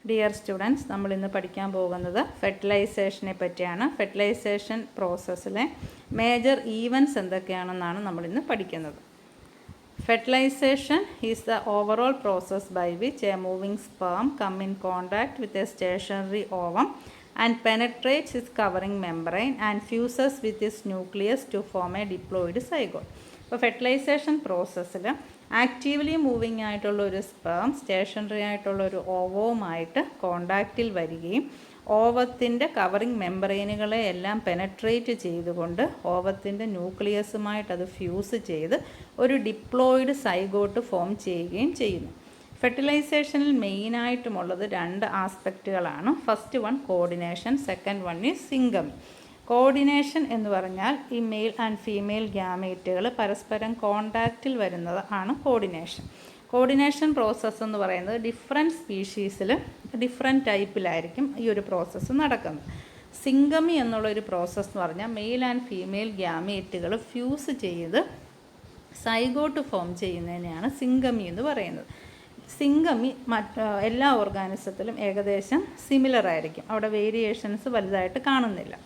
Dear students, നമ്മൾ ഇന്ന് പഠിക്കാൻ പോകുന്നത് ഫെർട്ടിലൈസേഷനെ പറ്റിയാണ്. ഫെർട്ടിലൈസേഷൻ പ്രോസസ്സിലെ മേജർ ഈവൻറ്റ്സ് എന്തൊക്കെയാണെന്നാണ് നമ്മളിന്ന് പഠിക്കുന്നത്. Fertilization is the overall process by which a moving sperm comes in contact with a stationary ovum and penetrates its covering membrane and fuses with its nucleus to form a diploid zygote. അപ്പോൾ fertilisation പ്രോസസ്സിൽ actively moving ആയിട്ടുള്ള ഒരു sperm stationery ആയിട്ടുള്ള ഒരു ഓവവുമായിട്ട് കോണ്ടാക്റ്റിൽ വരികയും ഓവത്തിൻ്റെ covering മെമ്പറൈനുകളെ എല്ലാം penetrate ചെയ്തുകൊണ്ട് ഓവത്തിൻ്റെ ന്യൂക്ലിയസുമായിട്ട് അത് ഫ്യൂസ് ചെയ്ത് ഒരു ഡിപ്ലോയിഡ് സൈഗോട്ട് ഫോം ചെയ്യുകയും ചെയ്യുന്നു. ഫെർട്ടിലൈസേഷനിൽ മെയിനായിട്ടുമുള്ളത് രണ്ട് ആസ്പെക്റ്റുകളാണ്. First one coordination, second one is syngamy. Coordination എന്ന് പറഞ്ഞാൽ ഈ മെയിൽ ആൻഡ് ഫീമെയിൽ ഗ്യാമേറ്റുകൾ പരസ്പരം കോണ്ടാക്റ്റിൽ വരുന്നത് ആണ് കോർഡിനേഷൻ. കോർഡിനേഷൻ പ്രോസസ്സ് എന്ന് പറയുന്നത് ഡിഫറെൻറ്റ് സ്പീഷീസിൽ ഡിഫറെൻറ്റ് ടൈപ്പിലായിരിക്കും ഈ ഒരു പ്രോസസ്സ് നടക്കുന്നത്. സിംഗമി എന്നുള്ളൊരു പ്രോസസ്സ് എന്ന് പറഞ്ഞാൽ മെയിൽ ആൻഡ് ഫീമെയിൽ ഗ്യാമേറ്റുകൾ ഫ്യൂസ് ചെയ്ത് സൈഗോട്ട് ഫോം ചെയ്യുന്നതിനെയാണ് സിംഗമി എന്ന് പറയുന്നത്. സിംഗമി എല്ലാ ഓർഗാനിസത്തിലും ഏകദേശം സിമിലർ ആയിരിക്കും, അവിടെ വേരിയേഷൻസ് വലുതായിട്ട് കാണുന്നില്ല.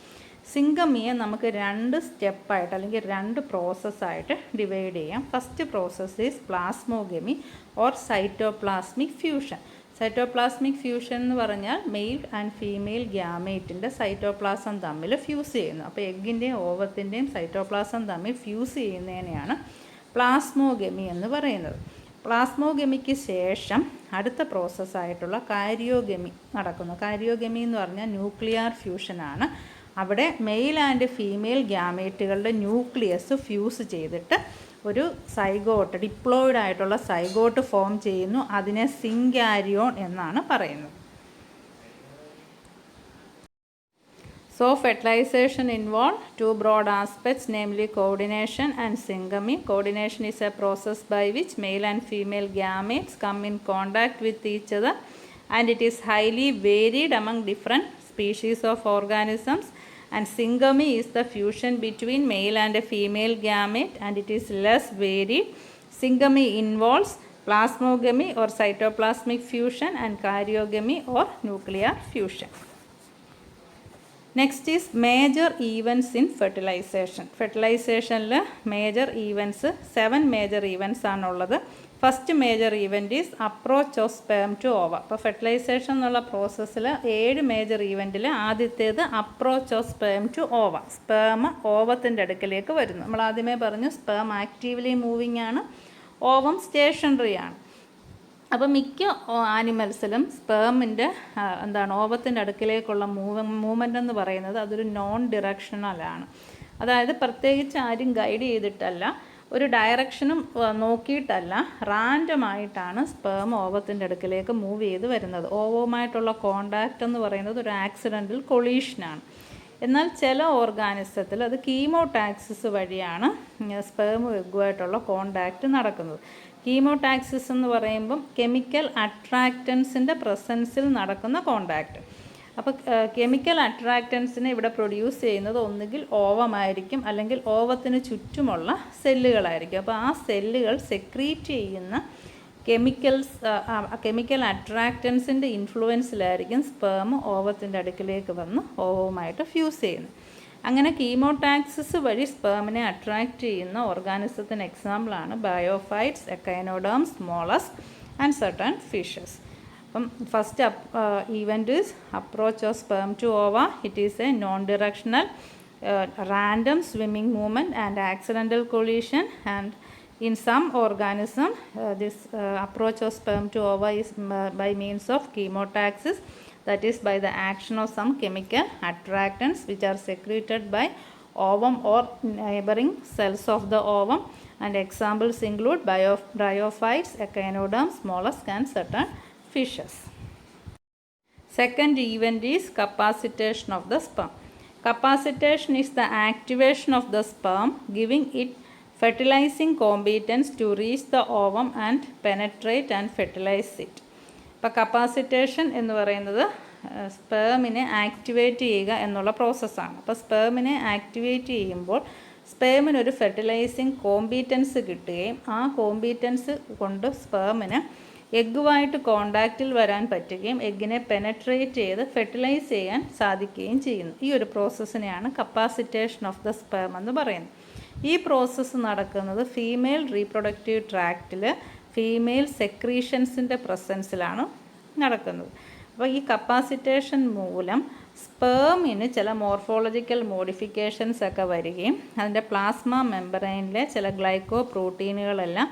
സിംഗമിയെ നമുക്ക് രണ്ട് സ്റ്റെപ്പായിട്ട് അല്ലെങ്കിൽ രണ്ട് പ്രോസസ്സായിട്ട് ഡിവൈഡ് ചെയ്യാം. First process is plasmogamy or cytoplasmic fusion. Cytoplasmic fusion എന്ന് പറഞ്ഞാൽ മെയിൽ ആൻഡ് ഫീമെയിൽ ഗ്യാമേറ്റിൻ്റെ സൈറ്റോപ്ലാസം തമ്മിൽ ഫ്യൂസ് ചെയ്യുന്നു. അപ്പോൾ എഗ്ഗിൻ്റെയും ഓവത്തിൻ്റെയും സൈറ്റോപ്ലാസം തമ്മിൽ ഫ്യൂസ് ചെയ്യുന്നതിനെയാണ് പ്ലാസ്മോഗമി എന്ന് പറയുന്നത്. പ്ലാസ്മോഗമിക്ക് ശേഷം അടുത്ത പ്രോസസ്സായിട്ടുള്ള കാരിയോഗമി നടക്കുന്നു. കാരിയോഗമി എന്ന് പറഞ്ഞാൽ ന്യൂക്ലിയർ ഫ്യൂഷനാണ്. അവിടെ മെയിൽ ആൻഡ് ഫീമെയിൽ ഗ്യാമേറ്റുകളുടെ ന്യൂക്ലിയസ് ഫ്യൂസ് ചെയ്തിട്ട് ഒരു സൈഗോട്ട്, ഡിപ്ലോയിഡ് ആയിട്ടുള്ള സൈഗോട്ട് ഫോം ചെയ്യുന്നു. അതിനെ സിംഗാരിയോൺ എന്നാണ് പറയുന്നത്. So fertilization involves two broad aspects, namely coordination and syngamy. Coordination is a process by which male and female gametes come in contact with each other, and it is highly varied among different species of organisms. And syngamy is the fusion between male and a female gamete, and it is less varied. Syngamy involves plasmogamy or cytoplasmic fusion and karyogamy or nuclear fusion. Next is major events in fertilization. ഫെർട്ടിലൈസേഷനിൽ major events 7 major events ആണുള്ളത്. First major event is approach of sperm to ova. അപ്പോൾ fertilization എന്നുള്ള പ്രോസസ്സിൽ 7 major ഈവൻറ്റിൽ ആദ്യത്തേത് approach of sperm to ova. Sperm ഓവത്തിൻ്റെ അടുക്കലേക്ക് വരുന്നു. നമ്മൾ ആദ്യമേ പറഞ്ഞു സ്പേം ആക്റ്റീവ്ലി മൂവിങ് ആണ്, ഓവം സ്റ്റേഷനറി ആണ്. അപ്പോൾ മിക്ക ആനിമൽസിലും സ്പേമിൻ്റെ ഓവത്തിൻ്റെ അടുക്കിലേക്കുള്ള മൂവ്മെൻ്റ് എന്ന് പറയുന്നത് അതൊരു നോൺ ഡിറക്ഷണലാണ്. അതായത് പ്രത്യേകിച്ച് ആരും ഗൈഡ് ചെയ്തിട്ടല്ല, ഒരു ഡയറക്ഷനും നോക്കിയിട്ടല്ല, റാൻഡമായിട്ടാണ് സ്പേം ഓവത്തിൻ്റെ അടുക്കിലേക്ക് മൂവ് ചെയ്ത് വരുന്നത്. ഓവവുമായിട്ടുള്ള കോണ്ടാക്റ്റ് എന്ന് പറയുന്നത് ഒരു ആക്സിഡൻ്റൽ കൊളീഷനാണ്. എന്നാൽ ചില ഓർഗാനിസത്തിൽ അത് കീമോടാക്സിസ് വഴിയാണ് സ്പേം എഗ്ഗുമായിട്ടുള്ള കോണ്ടാക്റ്റ് നടക്കുന്നത്. കീമോടാക്സിസ് എന്ന് പറയുമ്പം കെമിക്കൽ അട്രാക്റ്റൻസിൻ്റെ പ്രസൻസിൽ നടക്കുന്ന കോണ്ടാക്റ്റ്. അപ്പോൾ കെമിക്കൽ അട്രാക്റ്റൻസിനെ ഇവിടെ പ്രൊഡ്യൂസ് ചെയ്യുന്നത് ഒന്നുകിൽ ഓവമായിരിക്കും, അല്ലെങ്കിൽ ഓവത്തിന് ചുറ്റുമുള്ള സെല്ലുകളായിരിക്കും. അപ്പോൾ ആ സെല്ലുകൾ സെക്രീറ്റ് ചെയ്യുന്ന കെമിക്കൽ അട്രാക്റ്റൻസിൻ്റെ ഇൻഫ്ലുവൻസിലായിരിക്കും സ്പേം ഓവത്തിൻ്റെ അടുക്കിലേക്ക് വന്ന് ഓവവുമായിട്ട് ഫ്യൂസ് ചെയ്യുന്നത്. അങ്ങനെ കീമോടാക്സിസ് വഴി സ്പേമിനെ അട്രാക്റ്റ് ചെയ്യുന്ന ഓർഗാനിസത്തിന് എക്സാമ്പിളാണ് bryophytes, echinoderms, mollusc and certain fishes. അപ്പം first event is approach of sperm to ova. It is a non directional random swimming movement and accidental collision. And in some organism this approach of sperm to ova is by means of chemotaxis, that is by the action of some chemical attractants which are secreted by ovum or neighboring cells of the ovum. And examples include bryophytes, echinoderms, mollusks and certain fishes. Second event is capacitation of the sperm. Capacitation is the activation of the sperm, giving it fertilizing competence to reach the ovum and penetrate and fertilize it. ഇപ്പോൾ കപ്പാസിറ്റേഷൻ എന്ന് പറയുന്നത് സ്പേമിനെ activate ചെയ്യുക എന്നുള്ള പ്രോസസ്സാണ്. അപ്പോൾ സ്പേമിനെ activate ചെയ്യുമ്പോൾ സ്പേമിനൊരു fertilising competence കിട്ടുകയും ആ കോമ്പീറ്റൻസ് കൊണ്ട് സ്പേമിന് എഗ്ഗുമായിട്ട് കോണ്ടാക്റ്റിൽ വരാൻ പറ്റുകയും എഗ്ഗിനെ പെനട്രേറ്റ് ചെയ്ത് ഫെർട്ടിലൈസ് ചെയ്യാൻ സാധിക്കുകയും ചെയ്യുന്നു. ഈ ഒരു പ്രോസസ്സിനെയാണ് കപ്പാസിറ്റേഷൻ ഓഫ് ദ സ്പേം എന്ന് പറയുന്നത്. ഈ പ്രോസസ്സ് നടക്കുന്നത് ഫീമെയിൽ റീപ്രൊഡക്റ്റീവ് ട്രാക്റ്റിൽ ഫീമെയിൽ സെക്രീഷൻസിൻ്റെ പ്രസൻസിലാണ് നടക്കുന്നത്. അപ്പോൾ ഈ കപ്പാസിറ്റേഷൻ മൂലം സ്പേമിന് ചില മോർഫോളജിക്കൽ മോഡിഫിക്കേഷൻസ് ഒക്കെ വരികയും അതിൻ്റെ പ്ലാസ്മ മെമ്പറൈനിലെ ചില ഗ്ലൈക്കോ പ്രോട്ടീനുകളെല്ലാം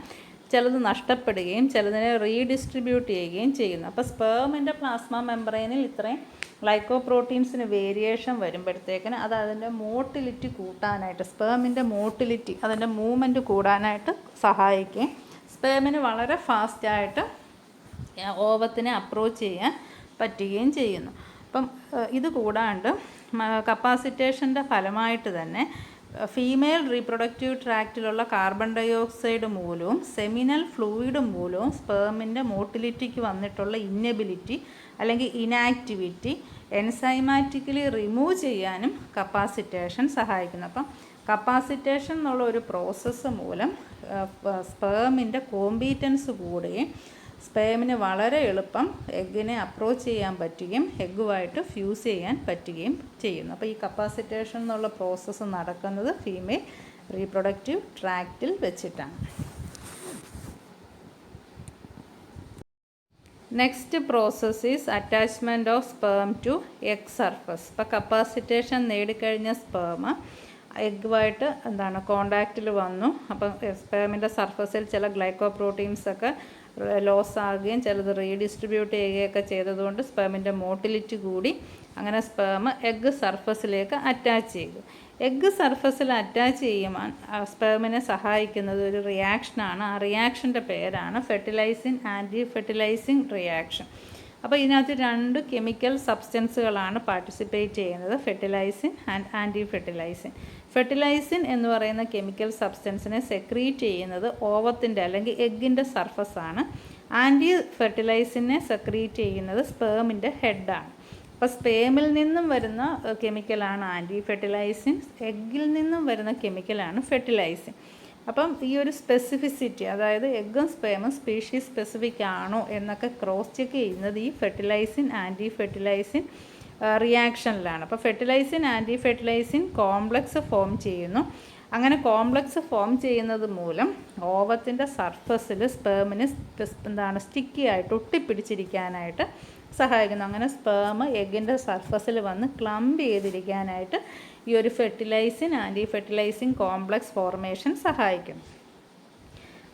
ചിലത് നഷ്ടപ്പെടുകയും ചിലതിനെ റീഡിസ്ട്രിബ്യൂട്ട് ചെയ്യുകയും ചെയ്യുന്നു. അപ്പോൾ സ്പേമിൻ്റെ പ്ലാസ്മ മെമ്പറൈനിൽ ഇത്രയും ഗ്ലൈക്കോ പ്രോട്ടീൻസിന് വേരിയേഷൻ വരുമ്പോഴത്തേക്കിന് അത് അതിൻ്റെ മോട്ടിലിറ്റി കൂട്ടാനായിട്ട്, സ്പേമിൻ്റെ മോട്ടിലിറ്റി അതിൻ്റെ മൂവ്മെൻറ്റ് കൂടാനായിട്ട് സഹായിക്കുകയും സ്പേമിന് വളരെ ഫാസ്റ്റായിട്ട് ഓവത്തിനെ അപ്രോച്ച് ചെയ്യാൻ പറ്റുകയും ചെയ്യുന്നു. അപ്പം ഇത് കൂടാണ്ട് കപ്പാസിറ്റേഷൻ്റെ ഫലമായിട്ട് തന്നെ ഫീമെയിൽ റീപ്രൊഡക്റ്റീവ് ട്രാക്റ്റിലുള്ള കാർബൺ ഡയോക്സൈഡ് മൂലവും സെമിനൽ ഫ്ലൂയിഡ് മൂലവും സ്പേമിൻ്റെ മോട്ടിലിറ്റിക്ക് വന്നിട്ടുള്ള ഇന്നബിലിറ്റി അല്ലെങ്കിൽ ഇനാക്ടിവിറ്റി എൻസൈമാറ്റിക്കലി റിമൂവ് ചെയ്യാനും കപ്പാസിറ്റേഷൻ സഹായിക്കുന്നു. അപ്പം കപ്പാസിറ്റേഷൻ എന്നുള്ള ഒരു പ്രോസസ്സ് മൂലം സ്പേമിൻ്റെ കോമ്പീറ്റൻസ് കൂടുകയും സ്പേമിന് വളരെ എളുപ്പം എഗ്ഗിനെ അപ്രോച്ച് ചെയ്യാൻ പറ്റുകയും എഗ്ഗുമായിട്ട് ഫ്യൂസ് ചെയ്യാൻ പറ്റുകയും ചെയ്യുന്നു. അപ്പോൾ ഈ കപ്പാസിറ്റേഷൻ എന്നുള്ള പ്രോസസ്സ് നടക്കുന്നത് ഫീമെയിൽ റീപ്രൊഡക്റ്റീവ് ട്രാക്റ്റിൽ വെച്ചിട്ടാണ്. Next process is attachment of sperm to egg surface. ഇപ്പോൾ കപ്പാസിറ്റേഷൻ നേടിക്കഴിഞ്ഞ സ്പേം എഗ്ഗുമായിട്ട് കോണ്ടാക്റ്റിൽ വന്നു. അപ്പം സ്പേമിൻ്റെ സർഫസിൽ ചില ഗ്ലൈക്കോ പ്രോട്ടീൻസൊക്കെ ലോസ് ആകുകയും ചിലത് റീഡിസ്ട്രിബ്യൂട്ട് ചെയ്യുകയൊക്കെ ചെയ്തതുകൊണ്ട് സ്പേമിൻ്റെ മോട്ടിലിറ്റി കൂടി. അങ്ങനെ സ്പേം എഗ്ഗ് സർഫസിലേക്ക് അറ്റാച്ച് ചെയ്തു. എഗ്ഗ് സർഫസിൽ അറ്റാച്ച് ചെയ്യുമ്പോൾ സ്പേമിനെ സഹായിക്കുന്നത് ഒരു റിയാക്ഷനാണ്. ആ റിയാക്ഷൻ്റെ പേരാണ് ഫെർട്ടിലൈസിൻ ആൻറ്റി ഫെർട്ടിലൈസിങ് റിയാക്ഷൻ. അപ്പോൾ ഇതിനകത്ത് 2 കെമിക്കൽ സബ്സ്റ്റൻസുകളാണ് പാർട്ടിസിപ്പേറ്റ് ചെയ്യുന്നത്, ഫെർട്ടിലൈസിൻ ആൻഡ് ആൻറ്റി ഫെർട്ടിലൈസിൻ. ഫെർട്ടിലൈസിൻ എന്ന് പറയുന്ന കെമിക്കൽ സബ്സ്റ്റൻസിനെ സെക്രീറ്റ് ചെയ്യുന്നത് ഓവത്തിൻ്റെ അല്ലെങ്കിൽ എഗ്ഗിൻ്റെ സർഫസാണ്. ആൻറ്റി ഫെർട്ടിലൈസിനെ സെക്രീറ്റ് ചെയ്യുന്നത് സ്പേമിൻ്റെ ഹെഡാണ്. അപ്പോൾ സ്പേമിൽ നിന്നും വരുന്ന കെമിക്കലാണ് ആൻറ്റി ഫെർട്ടിലൈസിൻ, എഗ്ഗിൽ നിന്നും വരുന്ന കെമിക്കലാണ് ഫെർട്ടിലൈസിൻ. അപ്പം ഈ ഒരു സ്പെസിഫിസിറ്റി, അതായത് എഗ്ഗും സ്പേമും സ്പീഷീസ് സ്പെസിഫിക് ആണോ എന്നൊക്കെ ക്രോസ് ചെക്ക് ചെയ്യുന്നത് ഈ ഫെർട്ടിലൈസിൻ ആൻറ്റി ഫെർട്ടിലൈസിൻ റിയാക്ഷനിലാണ്. അപ്പോൾ ഫെർട്ടിലൈസിൻ ആൻറ്റി ഫെർട്ടിലൈസിൻ കോംപ്ലക്സ് ഫോം ചെയ്യുന്നു. അങ്ങനെ കോംപ്ലക്സ് ഫോം ചെയ്യുന്നത് മൂലം ഓവത്തിൻ്റെ സർഫസിൽ സ്പേമിന് സ്റ്റിക്കി ആയിട്ട് ഒട്ടിപ്പിടിച്ചിരിക്കാനായിട്ട് സഹായിക്കുന്നു. അങ്ങനെ സ്പേം എഗ്ഗിൻ്റെ സർഫസിൽ വന്ന് ക്ലംപ് ചെയ്തിരിക്കാനായിട്ട് ഈ ഒരു fertilizin anti fertilising complex formation സഹായിക്കുന്നു.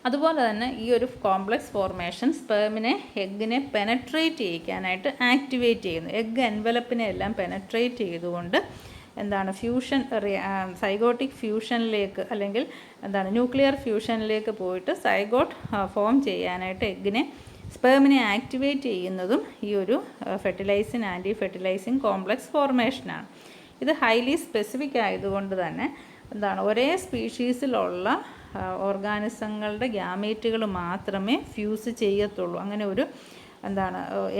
അതുപോലെ തന്നെ ഈ ഒരു കോംപ്ലക്സ് ഫോർമേഷൻ സ്പേമിനെ എഗ്ഗിനെ പെനട്രേറ്റ് ചെയ്യിക്കാനായിട്ട് ആക്ടിവേറ്റ് ചെയ്യുന്നു. എഗ്ഗ് എൻവലപ്പിനെ എല്ലാം പെനട്രേറ്റ് ചെയ്തുകൊണ്ട് ഫ്യൂഷൻ സൈഗോട്ടിക് ഫ്യൂഷനിലേക്ക് അല്ലെങ്കിൽ ന്യൂക്ലിയർ ഫ്യൂഷനിലേക്ക് പോയിട്ട് സൈഗോട്ട് ഫോം ചെയ്യാനായിട്ട് എഗ്ഗിനെ സ്പേമിനെ ആക്ടിവേറ്റ് ചെയ്യുന്നതും ഈ ഒരു ഫെർട്ടിലൈസിൻ ആൻറ്റി ഫെർട്ടിലൈസിങ് കോംപ്ലക്സ് ഫോർമേഷനാണ്. ഇത് ഹൈലി സ്പെസിഫിക് ആയതുകൊണ്ട് തന്നെ ഒരേ സ്പീഷീസിലുള്ള ഓർഗാനിസങ്ങളുടെ ഗ്യാമേറ്റുകൾ മാത്രമേ ഫ്യൂസ് ചെയ്യത്തുള്ളൂ. അങ്ങനെ ഒരു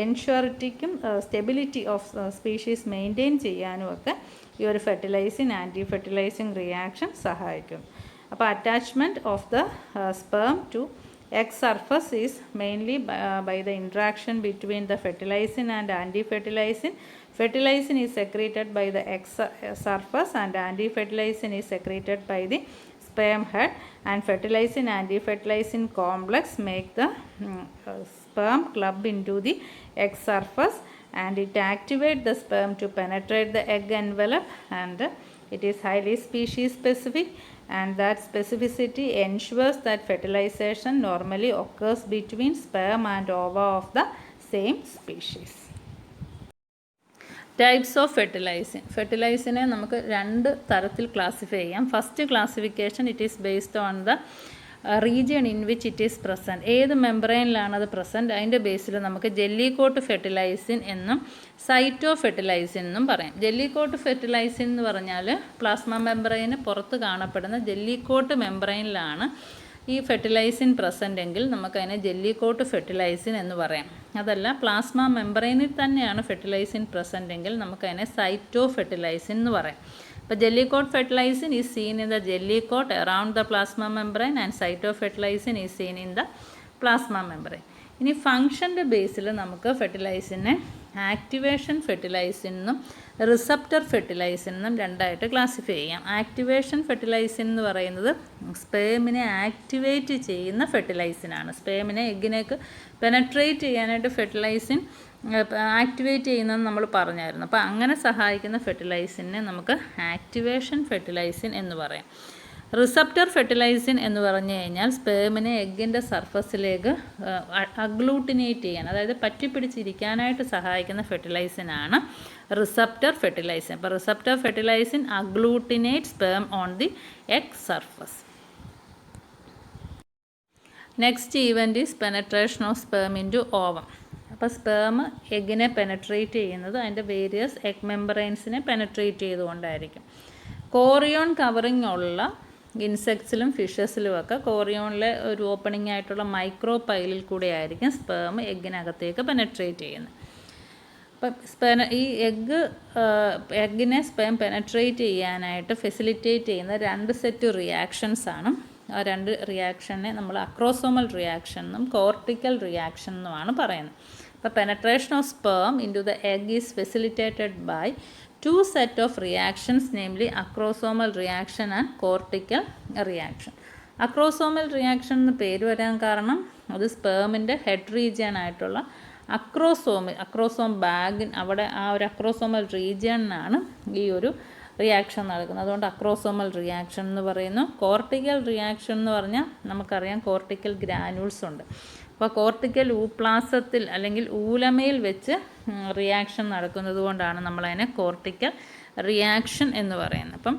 എൻഷ്യൂറിറ്റിക്കും സ്റ്റെബിലിറ്റി ഓഫ് സ്പീഷീസ് മെയിൻറ്റെയിൻ ചെയ്യാനുമൊക്കെ ഈ ഒരു ഫെർട്ടിലൈസിൻ ആൻറ്റി ഫെർട്ടിലൈസിങ് റിയാക്ഷൻ സഹായിക്കും. അപ്പോൾ attachment of the sperm to egg surface is mainly by the interaction between the fertilizin and anti-fertilizin. Fertilizin is secreted by the egg surface and anti-fertilizin is secreted by the sperm head, and fertilizin anti-fertilizin complex make the sperm club into the egg surface, and it activate the sperm to penetrate the egg envelope, and it is highly species specific, and that specificity ensures that fertilization normally occurs between sperm and ova of the same species. Types of fertilizing. Fertilizing നമുക്ക് 2 തരത്തിൽ classify ചെയ്യാം. First classification it is based on the region in which it is present. ഏത് മെമ്പറൈനിലാണ് അത് present, അതിൻ്റെ ബേസിൽ നമുക്ക് ജെല്ലിക്കോട്ട് ഫെർട്ടിലൈസിൻ എന്നും Saito ഫെർട്ടിലൈസിൻ എന്നും പറയാം. ജെല്ലിക്കോട്ട് ഫെർട്ടിലൈസിൻ എന്ന് പറഞ്ഞാൽ പ്ലാസ്മ മെമ്പറൈന് പുറത്ത് കാണപ്പെടുന്ന ജെല്ലിക്കോട്ട് മെമ്പറൈനിലാണ് ഈ ഫെർട്ടിലൈസിൻ പ്രസൻ്റ് എങ്കിൽ നമുക്കതിനെ ജെല്ലിക്കോട്ട് ഫെർട്ടിലൈസിൻ എന്ന് പറയാം. അതല്ല പ്ലാസ്മ മെമ്പറൈനിൽ തന്നെയാണ് ഫെർട്ടിലൈസിൻ പ്രസൻ്റ് എങ്കിൽ നമുക്കതിനെ സൈറ്റോ ഫെർട്ടിലൈസിൻ എന്ന് പറയാം. But jellicot fertilizing is seen in the jellicot around the plasma membrane, and cytofertilizing is seen in the plasma membrane. ഇനി ഫങ്ഷൻ്റെ ബേസിൽ നമുക്ക് ഫെർട്ടിലൈസിനെ ആക്ടിവേഷൻ ഫെർട്ടിലൈസിൻ എന്നും റിസപ്റ്റർ ഫെർട്ടിലൈസിൻ എന്നും രണ്ടായിട്ട് ക്ലാസിഫൈ ചെയ്യാം. ആക്ടിവേഷൻ ഫെർട്ടിലൈസിൻ എന്ന് പറയുന്നത് സ്പേമിനെ ആക്ടിവേറ്റ് ചെയ്യുന്ന ഫെർട്ടിലൈസിനാണ്. സ്പേമിനെ എഗ്ഗിനേക്ക് പെനട്രേറ്റ് ചെയ്യാനായിട്ട് ഫെർട്ടിലൈസിൻ ആക്ടിവേറ്റ് ചെയ്യുന്നതെന്ന് നമ്മൾ പറഞ്ഞായിരുന്നു. അപ്പോൾ അങ്ങനെ സഹായിക്കുന്ന ഫെർട്ടിലൈസിനെ നമുക്ക് ആക്ടിവേഷൻ ഫെർട്ടിലൈസിൻ എന്ന് പറയാം. റിസപ്റ്റർ ഫെർട്ടിലൈസിൻ എന്ന് പറഞ്ഞു കഴിഞ്ഞാൽ സ്പേമിനെ എഗ്ഗിൻ്റെ സർഫസിലേക്ക് അഗ്ലൂട്ടിനേറ്റ് ചെയ്യാൻ, അതായത് പറ്റിപ്പിടിച്ചിരിക്കാനായിട്ട് സഹായിക്കുന്ന ഫെർട്ടിലൈസിനാണ് റിസപ്റ്റർ ഫെർട്ടിലൈസിൻ. അപ്പോൾ receptor fertilizin agglutinate sperm on the egg surface. Next event is penetration of sperm into ovum. അപ്പോൾ സ്പേം എഗ്ഗിനെ പെനട്രേറ്റ് ചെയ്യുന്നത് അതിൻ്റെ വേരിയസ് എഗ് മെമ്പറൈൻസിനെ പെനട്രേറ്റ് ചെയ്തുകൊണ്ടായിരിക്കും. കോറിയോൺ കവറിങ് ഉള്ള ഇൻസെക്ട്സിലും ഫിഷസിലുമൊക്കെ കോറിയോണിലെ ഒരു ഓപ്പണിംഗ് ആയിട്ടുള്ള മൈക്രോ പൈലിൽ കൂടെ ആയിരിക്കും സ്പേം എഗ്ഗിനകത്തേക്ക് പെനട്രേറ്റ് ചെയ്യുന്നത്. അപ്പം ഈ എഗ്ഗിനെ സ്പേം പെനട്രേറ്റ് ചെയ്യാനായിട്ട് ഫെസിലിറ്റേറ്റ് ചെയ്യുന്ന 2 സെറ്റ് റിയാക്ഷൻസ് ആണ്. ആ 2 റിയാക്ഷനെ നമ്മൾ അക്രോസോമൽ റിയാക്ഷൻ എന്നും കോർട്ടിക്കൽ റിയാക്ഷൻ എന്നുമാണ് പറയുന്നത്. അപ്പോൾ penetration of sperm into the egg is facilitated by 2 set of reactions, namely acrosomal reaction and cortical reaction. Acrosomal reaction എന്ന് പേര് വരാൻ കാരണം അത് സ്പേമിൻ്റെ ഹെഡ് റീജിയൻ ആയിട്ടുള്ള അക്രോസോം ബാഗിൻ അവിടെ ആ ഒരു അക്രോസോമൽ റീജിയനാണ് ഈ ഒരു റിയാക്ഷൻ നടക്കുന്നത്. അതുകൊണ്ട് അക്രോസോമൽ റിയാക്ഷൻ എന്ന് പറയുന്നു. കോർട്ടിക്കൽ റിയാക്ഷൻ എന്ന് പറഞ്ഞാൽ നമുക്കറിയാം കോർട്ടിക്കൽ ഗ്രാനുൾസ് ഉണ്ട്. അപ്പോൾ കോർട്ടിക്കൽ ഊപ്ലാസത്തിൽ അല്ലെങ്കിൽ ഊലമയിൽ വെച്ച് റിയാക്ഷൻ നടക്കുന്നത് കൊണ്ടാണ് നമ്മളതിനെ കോർട്ടിക്കൽ റിയാക്ഷൻ എന്ന് പറയുന്നത്. അപ്പം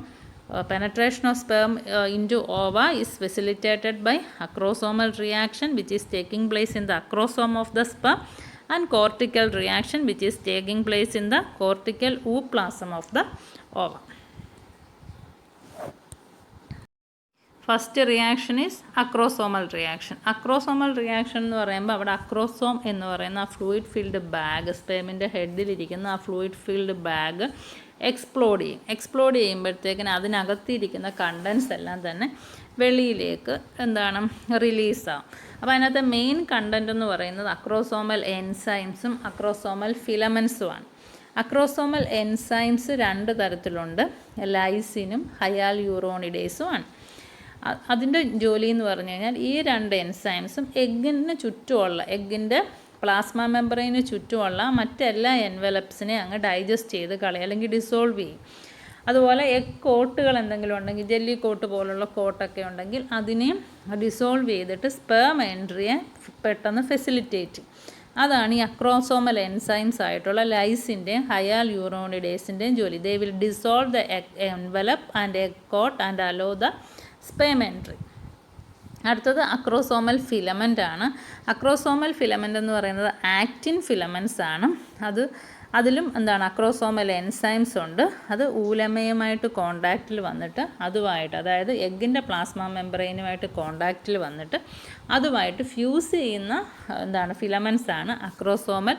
penetration of sperm into ova is facilitated by acrosomal reaction which is taking place in the acrosome of the sperm and cortical reaction which is taking place in the cortical ooplasm of the ova. First reaction is acrosomal reaction. Acrosomal reaction എന്ന് പറയുമ്പോൾ അവിടെ acrosome എന്ന് പറയുന്ന ആ fluid filled bag, സ്പേമിൻ്റെ ഹെഡിലിരിക്കുന്ന ആ fluid filled bag explode ചെയ്യുമ്പോഴത്തേക്കിന് അതിനകത്തിരിക്കുന്ന കണ്ടൻസ് എല്ലാം തന്നെ വെളിയിലേക്ക് റിലീസാവും. അപ്പോൾ അതിനകത്ത് മെയിൻ കണ്ടൻറ്റ് എന്ന് പറയുന്നത് അക്രോസോമൽ എൻസൈംസും അക്രോസോമൽ ഫിലമെൻസുമാണ്. അക്രോസോമൽ എൻസൈംസ് 2 തരത്തിലുണ്ട്, ലൈസിനും ഹയാൽയൂറോണിഡേസുമാണ്. അതിൻ്റെ ജോലി എന്ന് പറഞ്ഞു കഴിഞ്ഞാൽ ഈ 2 എൻസൈംസും എഗ്ഗിന് ചുറ്റുമുള്ള എഗ്ഗിൻ്റെ പ്ലാസ്മ മെമ്പറിന് ചുറ്റുമുള്ള മറ്റെല്ലാ എൻവലപ്സിനെ അങ്ങ് ഡൈജസ്റ്റ് ചെയ്ത് കളയും അല്ലെങ്കിൽ ഡിസോൾവ് ചെയ്യും. അതുപോലെ എഗ് കോട്ടുകൾ എന്തെങ്കിലും ഉണ്ടെങ്കിൽ ജെല്ലി കോട്ട് പോലുള്ള കോട്ടൊക്കെ ഉണ്ടെങ്കിൽ അതിനെയും ഡിസോൾവ് ചെയ്തിട്ട് സ്പേം എൻട്രിയെ പെട്ടെന്ന് ഫെസിലിറ്റേറ്റ്. അതാണ് ഈ അക്രോസോമൽ എൻസൈംസ് ആയിട്ടുള്ള ലൈസിൻ്റെയും ഹയാൽയൂറോണിഡേസിൻ്റെയും ജോലി. They will dissolve the egg envelope and egg coat and allow the sperm entry. അടുത്തത് അക്രോസോമൽ ഫിലമെൻ്റ് ആണ്. അക്രോസോമൽ ഫിലമെൻ്റ് എന്ന് പറയുന്നത് ആക്റ്റിൻ ഫിലമെൻറ്റ്സ് ആണ്. അതിലും അക്രോസോമൽ എൻസൈംസ് ഉണ്ട്. അത് ഊലമയുമായിട്ട് കോണ്ടാക്റ്റിൽ വന്നിട്ട് അതുമായിട്ട്, അതായത് എഗ്ഗിൻ്റെ പ്ലാസ്മ മെമ്പറൈനുമായിട്ട് കോണ്ടാക്റ്റിൽ വന്നിട്ട് അതുമായിട്ട് ഫ്യൂസ് ചെയ്യുന്ന ഫിലമെൻറ്റ്സ് ആണ് അക്രോസോമൽ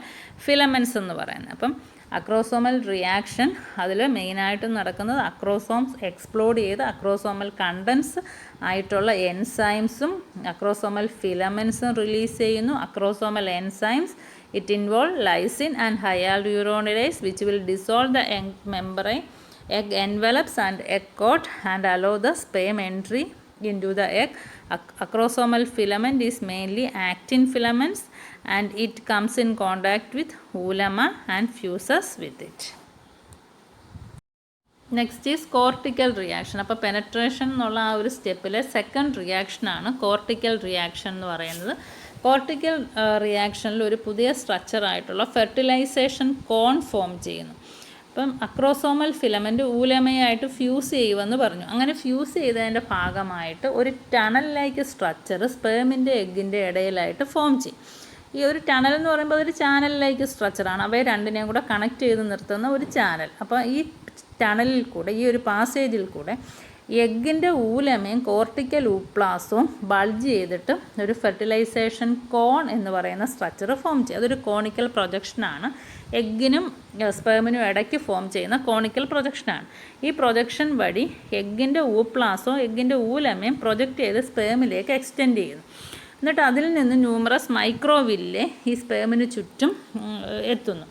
ഫിലമെൻറ്റ്സ് എന്ന് പറയുന്നത്. അപ്പം അക്രോസോമൽ റിയാക്ഷൻ അതിൽ മെയിനായിട്ട് നടക്കുന്നത് അക്രോസോംസ് എക്സ്പ്ലോഡ് ചെയ്ത് അക്രോസോമൽ കണ്ടൻസ് ആയിട്ടുള്ള എൻസൈംസും അക്രോസോമൽ ഫിലമെൻസും റിലീസ് ചെയ്യുന്നു. Acrosomal enzymes it involve lysin and hyaluronidase which will dissolve the egg membrane, egg envelopes and egg coat and allow the sperm entry into the egg. Acrosomal filament is mainly actin filaments and it comes in contact with oolama and fuses with it. Next is cortical reaction. അപ്പോൾ penetration എന്നുള്ള ആ ഒരു സ്റ്റെപ്പിലെ second റിയാക്ഷനാണ് cortical reaction എന്ന് പറയുന്നത്. Cortical റിയാക്ഷനിൽ ഒരു പുതിയ സ്ട്രക്ചറായിട്ടുള്ള fertilisation കോൺ form ചെയ്യുന്നു. അപ്പം അക്രോസോമൽ ഫിലമെൻറ്റ് ഊലമയായിട്ട് ഫ്യൂസ് ചെയ്യുമെന്ന് പറഞ്ഞു. അങ്ങനെ ഫ്യൂസ് ചെയ്തതിൻ്റെ ഭാഗമായിട്ട് ഒരു ടണൽ ലൈക്ക് സ്ട്രക്ചർ സ്പേമിൻ്റെ എഗ്ഗിൻ്റെ ഇടയിലായിട്ട് ഫോം ചെയ്യും. ഈ ഒരു ടണൽ എന്ന് പറയുമ്പോൾ അതൊരു ചാനൽ ലൈക്ക് സ്ട്രക്ചറാണ്. അവയെ രണ്ടിനെയും കൂടെ കണക്ട് ചെയ്ത് നിർത്തുന്ന ഒരു ചാനൽ. അപ്പോൾ ഈ ടണലിൽ കൂടെ, ഈ ഒരു പാസേജിൽ കൂടെ എഗ്ഗിൻ്റെ ഊലമയും കോർട്ടിക്കൽ ഊപ്ലാസവും ബൾജ് ചെയ്തിട്ട് ഒരു ഫെർട്ടിലൈസേഷൻ കോൺ എന്ന് പറയുന്ന സ്ട്രക്ചർ ഫോം ചെയ്യും. അതൊരു കോണിക്കൽ പ്രൊജക്ഷനാണ്. എഗ്ഗിനും സ്പേമിനും ഇടയ്ക്ക് ഫോം ചെയ്യുന്ന കോണിക്കൽ പ്രൊജക്ഷനാണ്. ഈ പ്രൊജക്ഷൻ വഴി എഗ്ഗിൻ്റെ ഊപ്ലാസവും എഗ്ഗിൻ്റെ ഊലമയും പ്രൊജക്റ്റ് ചെയ്ത് സ്പേമിലേക്ക് എക്സ്റ്റെൻഡ് ചെയ്യുന്നു. എന്നിട്ട് അതിൽ നിന്ന് ന്യൂമറസ് മൈക്രോവില്ലെ ഈ സ്പേമിന് ചുറ്റും എത്തുന്നു.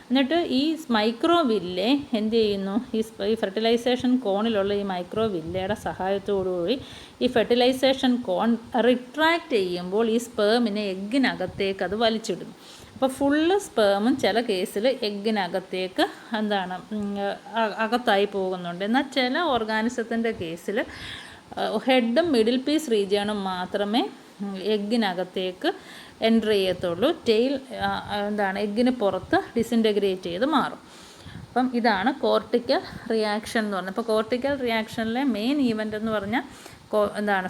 എന്നിട്ട് ഈ മൈക്രോവില്ലെ എന്ത് ചെയ്യുന്നു, ഈ ഫെർട്ടിലൈസേഷൻ കോണിലുള്ള ഈ മൈക്രോവില്ലയുടെ സഹായത്തോടുകൂടി ഈ ഫെർട്ടിലൈസേഷൻ കോൺ റിട്രാക്റ്റ് ചെയ്യുമ്പോൾ ഈ സ്പേമിനെ എഗ്ഗിനകത്തേക്ക് അത് വലിച്ചിടുന്നു. അപ്പോൾ ഫുള്ള് സ്പേമും ചില കേസിൽ എഗ്ഗിനകത്തേക്ക് അകത്തായി പോകുന്നുണ്ട്. എന്നാൽ ചില ഓർഗാനിസത്തിൻ്റെ കേസിൽ ഹെഡും മിഡിൽ പീസ് റീജിയണും മാത്രമേ എഗ്ഗിനകത്തേക്ക് എൻ്റർ ചെയ്യത്തുള്ളൂ. ടെയിൽ എഗ്ഗിന് പുറത്ത് ഡിസിൻറ്റഗ്രേറ്റ് ചെയ്ത് മാറും. അപ്പം ഇതാണ് കോർട്ടിക്കൽ റിയാക്ഷൻ എന്ന് പറഞ്ഞത്. അപ്പോൾ കോർട്ടിക്കൽ റിയാക്ഷനിലെ മെയിൻ ഈവൻ്റ് എന്ന് പറഞ്ഞാൽ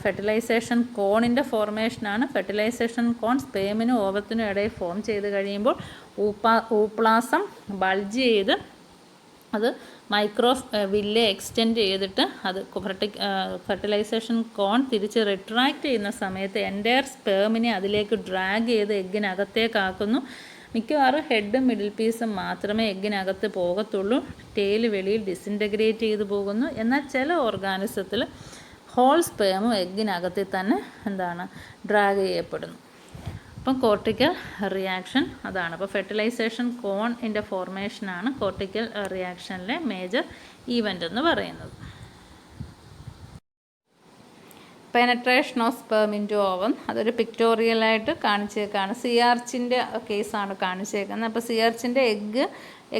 ഫെർട്ടിലൈസേഷൻ കോണിൻ്റെ ഫോർമേഷനാണ്. ഫെർട്ടിലൈസേഷൻ കോൺ സ്പേമിനും ഓവത്തിനും ഇടയിൽ ഫോം ചെയ്ത് കഴിയുമ്പോൾ ഊപ്ലാസം ബൾജ് ചെയ്ത് അത് വില്ലെ എക്സ്റ്റെൻഡ് ചെയ്തിട്ട് അത് ഫെർട്ടിലൈസേഷൻ കോൺ തിരിച്ച് റിട്രാക്റ്റ് ചെയ്യുന്ന സമയത്ത് എൻ്റയർ സ്പേമിനെ അതിലേക്ക് ഡ്രാഗ് ചെയ്ത് എഗ്ഗിനകത്തേക്കാക്കുന്നു. മിക്കവാറും ഹെഡും മിഡിൽ പീസും മാത്രമേ എഗ്ഗിനകത്ത് പോകത്തുള്ളൂ. ടെയിൽ വെളിയിൽ ഡിസിൻറ്റഗ്രേറ്റ് ചെയ്ത് പോകുന്നു. എന്നാൽ ചില ഓർഗാനിസത്തിൽ ഹോൾ സ്പേമും എഗ്ഗിനകത്തിൽ തന്നെ ഡ്രാഗ് ചെയ്യപ്പെടുന്നു. അപ്പം കോർട്ടിക്കൽ റിയാക്ഷൻ അതാണ്. അപ്പോൾ ഫെർട്ടിലൈസേഷൻ കോണിൻ്റെ ഫോർമേഷനാണ് കോർട്ടിക്കൽ റിയാക്ഷനിലെ മേജർ ഈവൻ്റ് എന്ന് പറയുന്നത്. Penetration of sperm into ovum, അതൊരു പിക്ടോറിയലായിട്ട് കാണിച്ചേക്കാണ്. സിയാർച്ചിൻ്റെ കേസാണ് കാണിച്ചേക്കുന്നത്. അപ്പോൾ സിയാർച്ചിൻ്റെ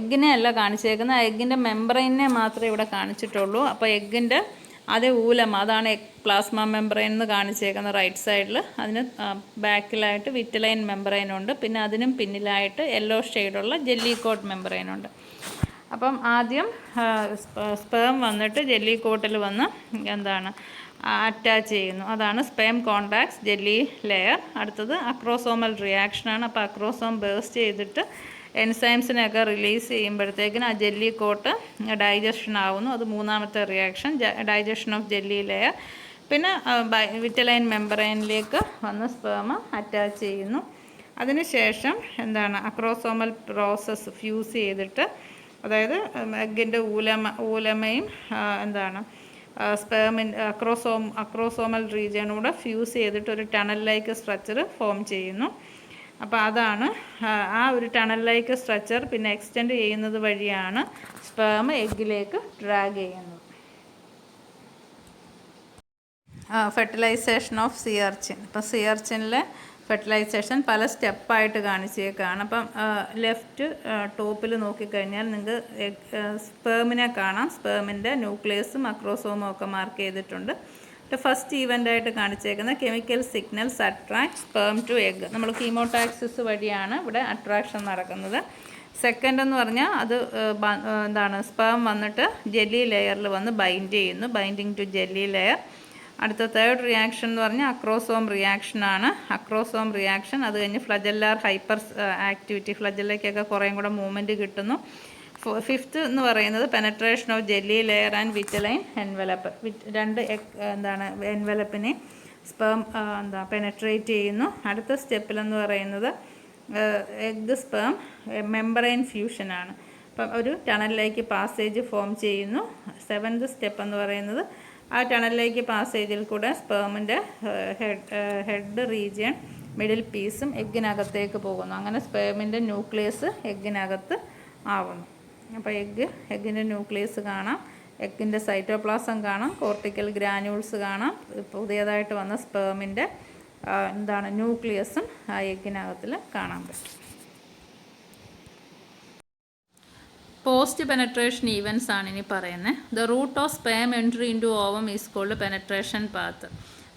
എഗ്ഗിനെ അല്ല കാണിച്ചേക്കുന്നത്, എഗ്ഗിൻ്റെ മെംബ്രെയിനെ മാത്രമേ ഇവിടെ കാണിച്ചിട്ടുള്ളൂ. അപ്പോൾ എഗ്ഗിൻ്റെ അതേ ഊലം, അതാണ് പ്ലാസ്മ മെംബ്രെയിൻ എന്ന് കാണിച്ചേക്കുന്നത് റൈറ്റ് സൈഡിൽ. അതിന് ബാക്കിലായിട്ട് വിറ്റലൈൻ മെംബ്രെയിനുണ്ട്. പിന്നെ അതിനും പിന്നിലായിട്ട് യെല്ലോ ഷെയ്ഡുള്ള ജെല്ലി കോട്ട് മെംബ്രെയിനുണ്ട്. അപ്പം ആദ്യം സ്പേം വന്നിട്ട് ജെല്ലി കോട്ടിൽ വന്ന് അറ്റാച്ച് ചെയ്യുന്നു. അതാണ് സ്പേം കോണ്ടാക്ട്സ് ജെല്ലി ലെയർ. അടുത്തത് അക്രോസോമൽ റിയാക്ഷനാണ്. അപ്പോൾ അക്രോസോം ബേസ്റ്റ് ചെയ്തിട്ട് എൻസൈംസിനെയൊക്കെ റിലീസ് ചെയ്യുമ്പോഴത്തേക്കിന് ആ ജെല്ലി കോട്ട് ഡൈജഷൻ ആവുന്നു. അത് മൂന്നാമത്തെ reaction, digestion of jelly layer. പിന്നെ വിറ്റലൈൻ മെംബ്രെയിനിലേക്ക് വന്ന് സ്പേം അറ്റാച്ച് ചെയ്യുന്നു. അതിനുശേഷം അക്രോസോമൽ പ്രോസസ്സ് ഫ്യൂസ് ചെയ്തിട്ട്, അതായത് എഗ്ഗിൻ്റെ ഊലമയും അക്രോസോമൽ റീജിയനൂടെ ഫ്യൂസ് ചെയ്തിട്ട് ഒരു ടണൽ ലൈക്ക് സ്ട്രക്ചർ ഫോം ചെയ്യുന്നു. അപ്പോൾ അതാണ് ആ ഒരു ടണൽ ലൈക്ക് സ്ട്രക്ചർ പിന്നെ എക്സ്റ്റെൻഡ് ചെയ്യുന്നത് വഴിയാണ് സ്പേം എഗ്ഗിലേക്ക് ഡ്രാഗ് ചെയ്യുന്നത്. Fertilization of sea urchin. ഇപ്പോൾ സിയാർച്ചിനിലെ ഫെർട്ടിലൈസേഷൻ പല സ്റ്റെപ്പായിട്ട് കാണിച്ചേക്കാണ്. അപ്പം ലെഫ്റ്റ് ടോപ്പിൽ നോക്കിക്കഴിഞ്ഞാൽ നിങ്ങൾക്ക് സ്പേമിനെ കാണാം. സ്പേമിൻ്റെ ന്യൂക്ലിയസും അക്രോസോമും ഒക്കെ മാർക്ക് ചെയ്തിട്ടുണ്ട്. ഫസ്റ്റ് ഈവൻ്റായിട്ട് കാണിച്ചേക്കുന്ന chemical signals attract sperm to egg. നമ്മൾ കീമോടാക്സിസ് വഴിയാണ് ഇവിടെ അട്രാക്ഷൻ നടക്കുന്നത്. സെക്കൻഡ് എന്ന് പറഞ്ഞാൽ അത് സ്പേം വന്നിട്ട് ജെല്ലി ലെയറിൽ വന്ന് ബൈൻഡ് ചെയ്യുന്നു, ബൈൻഡിങ് ടു ജെല്ലി ലെയർ. അടുത്ത തേർഡ് റിയാക്ഷൻ എന്ന് പറഞ്ഞാൽ അക്രോസോം റിയാക്ഷനാണ്. അക്രോസോം റിയാക്ഷൻ അത് കഴിഞ്ഞ് ഫ്ലജല്ലാർ ഹൈപ്പർ ആക്ടിവിറ്റി, ഫ്ലജല്ലയ്ക്കൊക്കെ കുറേയും കൂടെ മൂവ്മെൻറ്റ് കിട്ടുന്നു. ഫിഫ്ത്ത് എന്ന് പറയുന്നത് penetration of jelly layer and vitelline envelope. രണ്ട് എൻവലപ്പിനെ സ്പേം പെനട്രേറ്റ് ചെയ്യുന്നു. അടുത്ത സ്റ്റെപ്പിലെന്ന് പറയുന്നത് എഗ് സ്പേം മെംബ്രെയിൻ ഫ്യൂഷനാണ്. അപ്പം ഒരു ടണലിലേക്ക് പാസേജ് ഫോം ചെയ്യുന്നു. സെവൻത് സ്റ്റെപ്പ് എന്ന് പറയുന്നത് ആ ടണലിലേക്ക് പാസേജിൽ കൂടെ സ്പേമിൻ്റെ ഹെഡ് റീജിയൻ മിഡിൽ പീസും എഗ്ഗിനകത്തേക്ക് പോകുന്നു. അങ്ങനെ സ്പേമിൻ്റെ ന്യൂക്ലിയസ് എഗ്ഗിനകത്ത് ആവുന്നു. അപ്പോൾ എഗ്ഗിൻ്റെ ന്യൂക്ലിയസ് കാണാം, എഗ്ഗിൻ്റെ സൈറ്റോപ്ലാസം കാണാം, കോർട്ടിക്കൽ ഗ്രാന്യൂൾസ് കാണാം. പുതിയതായിട്ട് വന്ന സ്പേമിൻ്റെ ന്യൂക്ലിയസും ആ എഗ്ഗിനകത്തിൽ കാണാൻ പറ്റും. പോസ്റ്റ് പെനട്രേഷൻ ഈവൻസ് ആണ് ഇനി പറയുന്നത്. The route of sperm entry into ovum is called penetration path.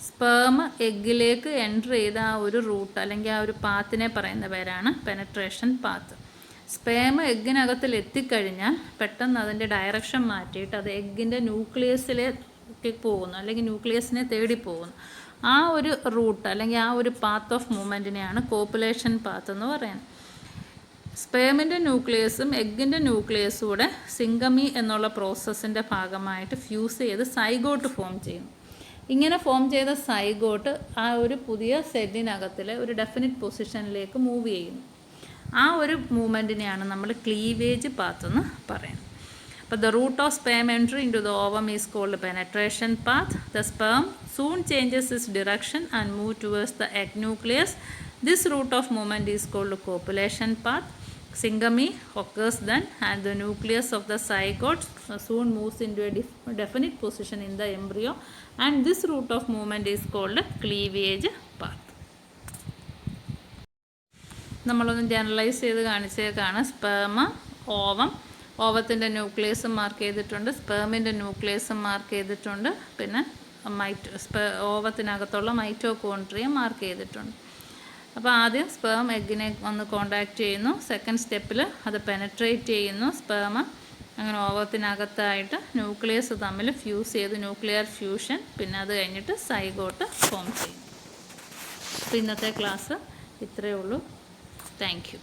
Sperm എഗ്ഗിലേക്ക് എൻട്രി ചെയ്ത ആ ഒരു റൂട്ട് അല്ലെങ്കിൽ ആ ഒരു പാത്തിനെ പറയുന്ന പേരാണ് പെനട്രേഷൻ പാത്ത്. സ്പേം എഗ്ഗിനകത്തിൽ എത്തിക്കഴിഞ്ഞാൽ പെട്ടെന്ന് അതിൻ്റെ ഡയറക്ഷൻ മാറ്റിയിട്ട് അത് എഗ്ഗിൻ്റെ ന്യൂക്ലിയസിലേക്ക് പോകുന്നു, അല്ലെങ്കിൽ ന്യൂക്ലിയസിനെ തേടി പോകുന്നു. ആ ഒരു റൂട്ട് അല്ലെങ്കിൽ ആ ഒരു പാത്ത് ഓഫ് മൂവ്മെൻറ്റിനെയാണ് കോപ്പുലേഷൻ പാത്ത് എന്ന് പറയുന്നത്. സ്പേമിൻ്റെ ന്യൂക്ലിയസും എഗ്ഗിൻ്റെ ന്യൂക്ലിയസും കൂടെ സിംഗമി എന്നുള്ള പ്രോസസ്സിൻ്റെ ഭാഗമായിട്ട് ഫ്യൂസ് ചെയ്ത് സൈഗോട്ട് ഫോം ചെയ്യുന്നു. ഇങ്ങനെ ഫോം ചെയ്ത സൈഗോട്ട് ആ ഒരു പുതിയ സെല്ലിനകത്തിൽ ഒരു ഡെഫിനിറ്റ് പൊസിഷനിലേക്ക് മൂവ് ചെയ്യുന്നു. ആ ഒരു മൂവ്മെൻറ്റിനെയാണ് നമ്മൾ ക്ലീവേജ് പാത്ത് എന്ന് പറയുന്നത്. അപ്പോൾ the route of sperm entry into the ovum is called penetration path. The sperm soon changes its direction and move towards the egg nucleus. This route of movement is called copulation path. Syngamy occurs then and the nucleus of the zygote soon moves into a definite position in the embryo, and this route of movement is called cleavage path. നമ്മളൊന്ന് generalise ചെയ്ത് കാണിച്ചേക്കാണ്. സ്പേമ, ovum, ഓവത്തിൻ്റെ ന്യൂക്ലിയസും mark ചെയ്തിട്ടുണ്ട്, സ്പേമിൻ്റെ ന്യൂക്ലിയസും mark ചെയ്തിട്ടുണ്ട്, പിന്നെ ഓവത്തിനകത്തുള്ള mitochondria mark ചെയ്തിട്ടുണ്ട്. അപ്പോൾ ആദ്യം sperm എഗ്ഗിനെ വന്ന് contact ചെയ്യുന്നു, സെക്കൻഡ് സ്റ്റെപ്പിൽ അത് പെനട്രേറ്റ് ചെയ്യുന്നു സ്പേമ, അങ്ങനെ ഓവത്തിനകത്തായിട്ട് ന്യൂക്ലിയസ് തമ്മിൽ ഫ്യൂസ് ചെയ്ത് ന്യൂക്ലിയർ ഫ്യൂഷൻ, പിന്നെ അത് കഴിഞ്ഞിട്ട് സൈഗോട്ട് ഫോം ചെയ്യും. അപ്പോൾ ഇന്നത്തെ ക്ലാസ് ഇത്രയേ ഉള്ളൂ. Thank you.